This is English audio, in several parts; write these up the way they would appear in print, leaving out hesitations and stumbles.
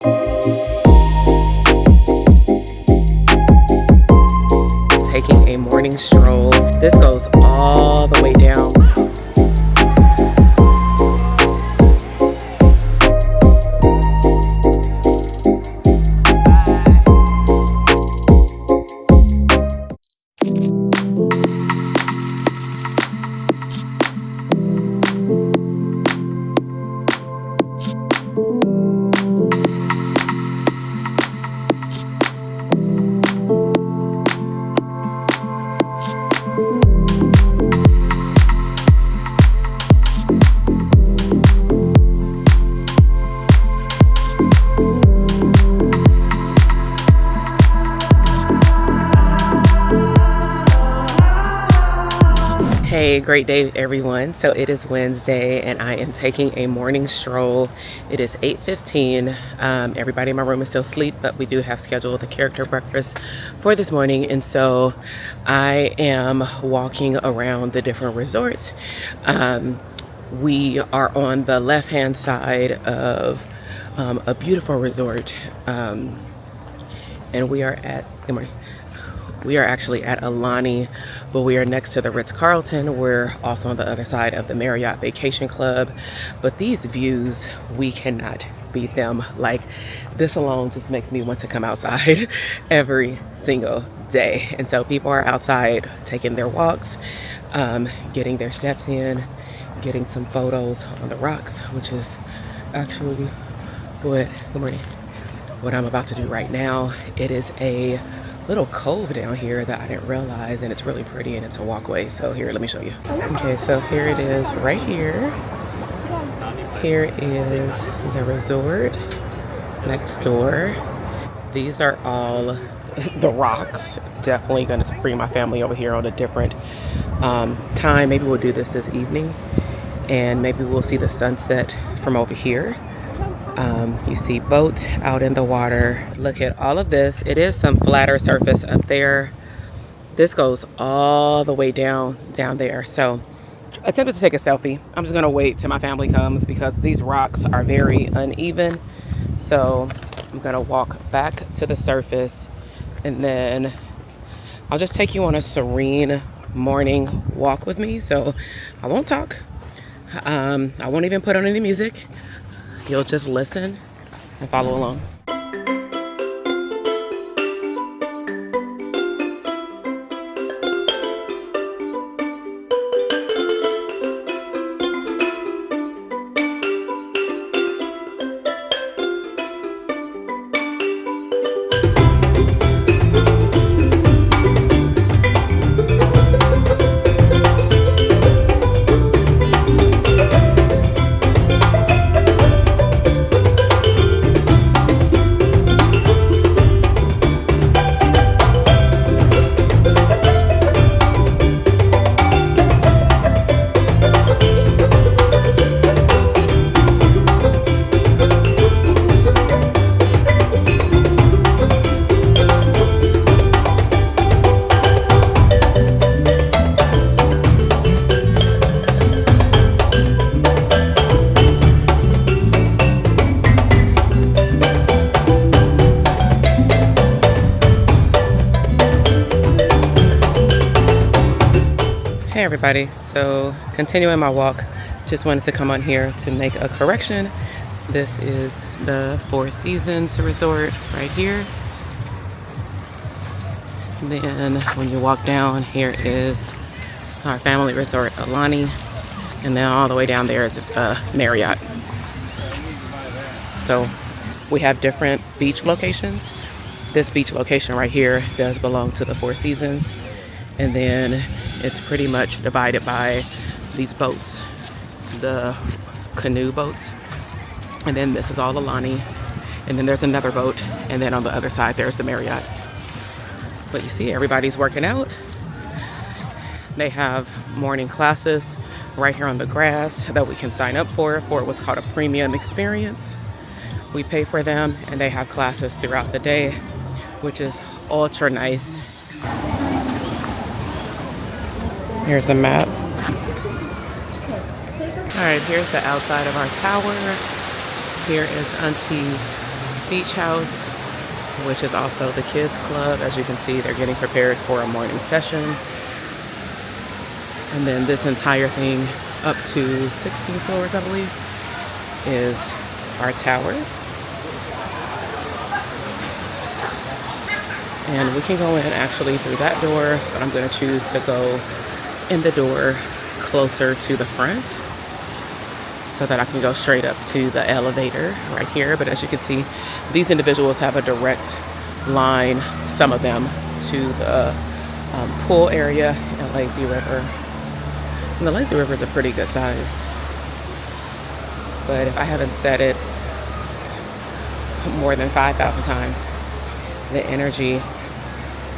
Taking a morning stroll. This goes all the way down. Hey, great day everyone. So it is Wednesday and I am taking a morning stroll. It is 8:15. Everybody in my room is still asleep, but we do have scheduled a character breakfast for this morning, and so I am walking around the different resorts. We are on the left hand side of a beautiful resort, and we are at we are actually at Aulani, but we are next to the Ritz-Carlton. We're also on the other side of the Marriott Vacation Club. But these views, we cannot beat them. Like, this alone just makes me want to come outside every single day. And so people are outside taking their walks, getting their steps in, getting some photos on the rocks, which is actually what I'm about to do right now. It is a little cove down here that I didn't realize, and it's really pretty, and it's a walkway. So here, let me show you. Okay, so here it is right here. Here is the resort next door. These are all the rocks. Definitely gonna bring my family over here on a different time. Maybe we'll do this evening, and maybe we'll see the sunset from over here. You see boats out in the water. Look at all of this. It is some flatter surface up there. This goes all the way down there. So I attempted to take a selfie. I'm just gonna wait till my family comes because these rocks are very uneven. So I'm gonna walk back to the surface, and then I'll just take you on a serene morning walk with me. So I won't talk. I won't even put on any music. You'll just listen and follow along. Hey everybody, so continuing my walk, just wanted to come on here to make a correction. This is the Four Seasons resort right here. And then when you walk down, here is our family resort, Aulani. And then all the way down there is Marriott. So we have different beach locations. This beach location right here does belong to the Four Seasons. And then it's pretty much divided by these boats, the canoe boats. And then this is all Aulani. And then there's another boat. And then on the other side, there's the Marriott. But you see, everybody's working out. They have morning classes right here on the grass that we can sign up for what's called a premium experience. We pay for them, and they have classes throughout the day, which is ultra nice. Here's a map. All right, here's the outside of our tower. Here is Auntie's beach house, which is also the kids club. As you can see, they're getting prepared for a morning session. And then this entire thing up to 16 floors, I believe, is our tower. And we can go in actually through that door, but I'm going to choose to go in the door closer to the front so that I can go straight up to the elevator right here. But as you can see, these individuals have a direct line, some of them, to the pool area and lazy river. And the lazy river is a pretty good size. But if I haven't said it more than 5,000 times, the energy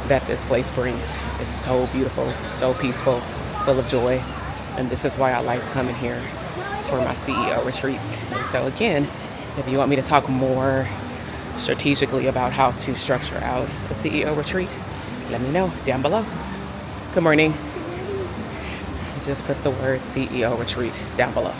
that this place brings is so beautiful, so peaceful, full of joy. And this is why I like coming here for my CEO retreats. And so again, if you want me to talk more strategically about how to structure out a CEO retreat, let me know down below. Good morning. Just put the word CEO retreat down below.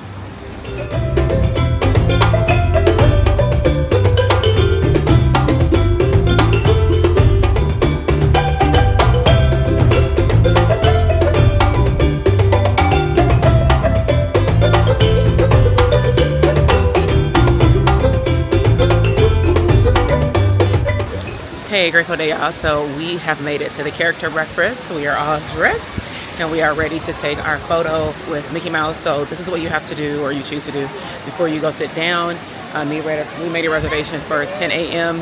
Hey, grateful day, y'all. So we have made it to the character breakfast. We are all dressed and we are ready to take our photo with Mickey Mouse. So this is what you have to do, or you choose to do, before you go sit down. We made a reservation for 10 a.m.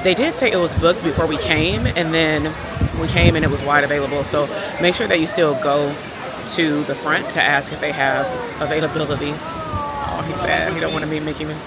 They did say it was booked before we came, and then we came and it was wide available. So make sure that you still go to the front to ask if they have availability. Oh, he's sad. He don't want to meet Mickey Mouse.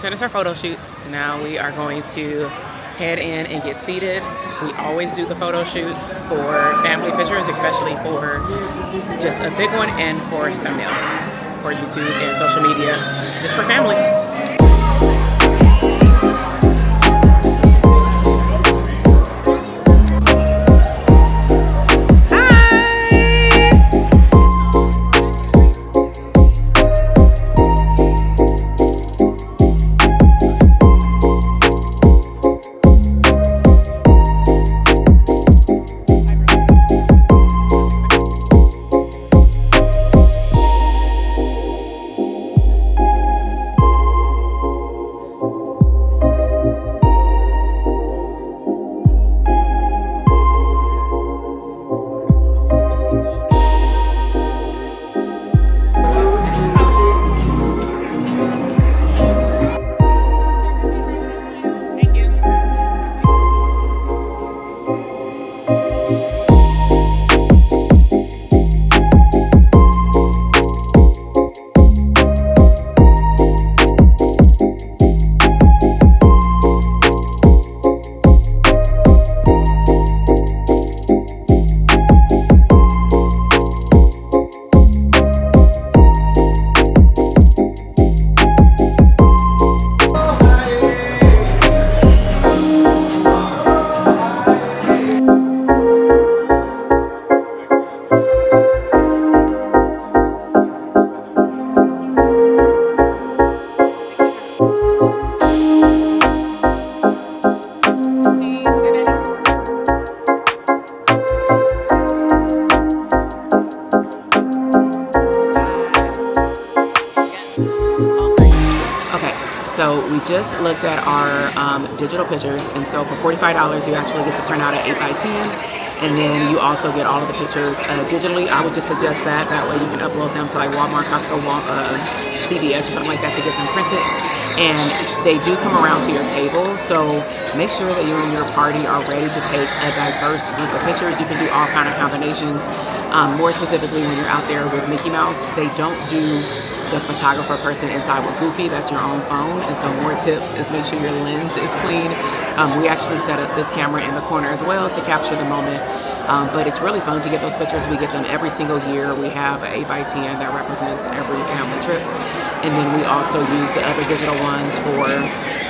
Finished our photo shoot. Now we are going to head in and get seated. We always do the photo shoot for family pictures, especially for just a big one, and for thumbnails for YouTube and social media, just for family. So we just looked at our digital pictures, and so for $45 you actually get to print out an 8x10, and then you also get all of the pictures digitally. I would just suggest that way you can upload them to like Walmart, Costco, CVS or something like that to get them printed. and they do come around to your table. So make sure that you and your party are ready to take a diverse group of pictures. You can do all kind of combinations. More specifically, when you're out there with Mickey Mouse, they don't do the photographer person inside with Goofy. That's your own phone. And so more tips is make sure your lens is clean. We actually set up this camera in the corner as well to capture the moment. But it's really fun to get those pictures. We get them every single year. We have an 8x10 that represents every family trip. And then we also use the other digital ones for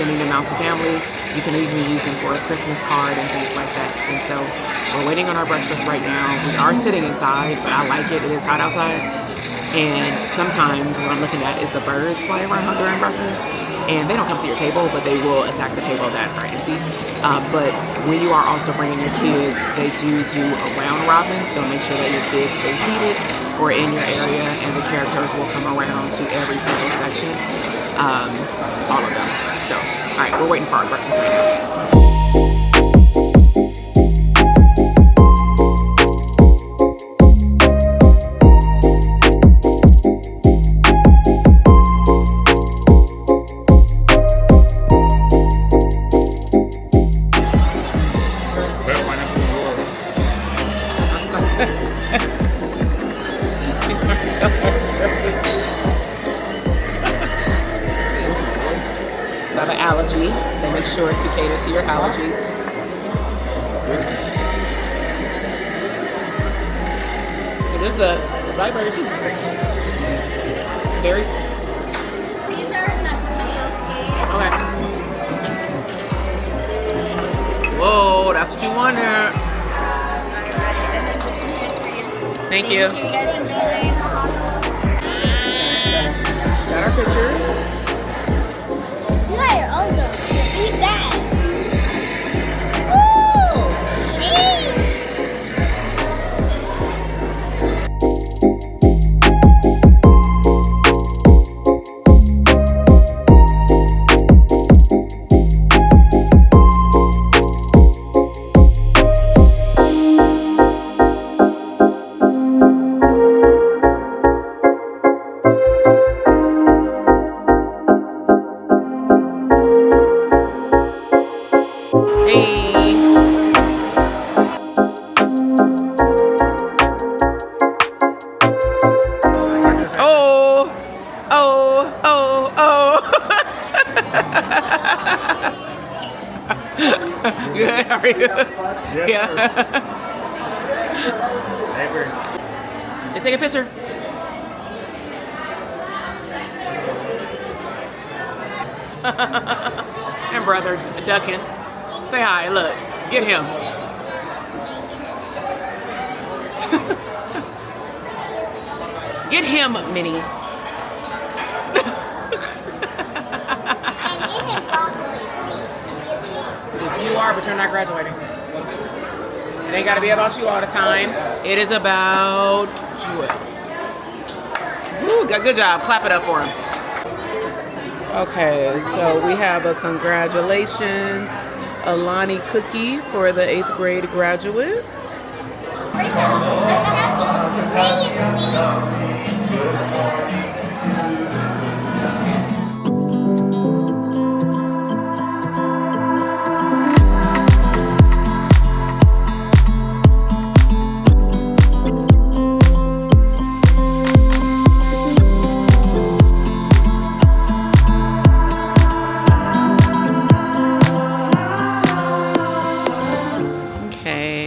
sending them out to family. You can even use them for a Christmas card and things like that. And so we're waiting on our breakfast right now. We are sitting inside, but I like it. It is hot outside. And sometimes what I'm looking at is the birds flying around during breakfast. And they don't come to your table, but they will attack the table that are empty. But when you are also bringing your kids, they do a round robin. So make sure that your kids stay seated or in your area, and the characters will come around to every single section, all of them. So, all right, we're waiting for our breakfast right now. I have an allergy, so make sure to cater to your allergies. It is good. The blackberry is very. Okay. Whoa, that's what you wanted. Thank you. Got our pictures. Eat that. Ooh, Good, how are you? Yes, Yeah. Hey, take a picture. And brother ducking. Say hi, look, get him. Get him, Minnie. You are, but you're not graduating. It ain't gotta be about you all the time. It is about jewels. Woo, good job. Clap it up for him. Okay, so we have a congratulations Aulani cookie for the 8th grade graduates.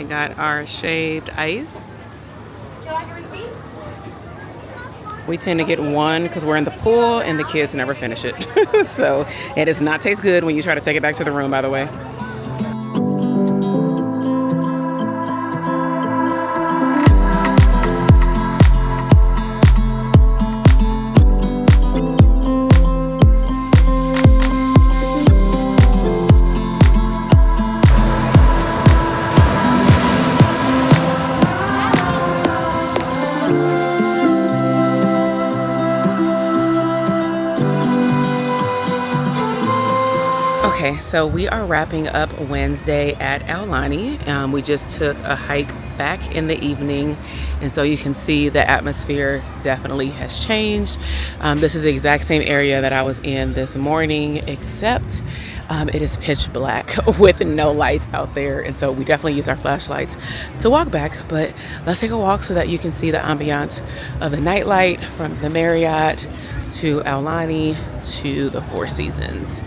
Got our shaved ice. We tend to get one because we're in the pool and the kids never finish it. So it does not taste good when you try to take it back to the room, by the way. Okay, so we are wrapping up Wednesday at Aulani. We just took a hike back in the evening, and so you can see the atmosphere definitely has changed. This is the exact same area that I was in this morning, except it is pitch black with no lights out there, and so we definitely use our flashlights to walk back. But let's take a walk so that you can see the ambiance of the nightlight from the Marriott to Aulani to the Four Seasons.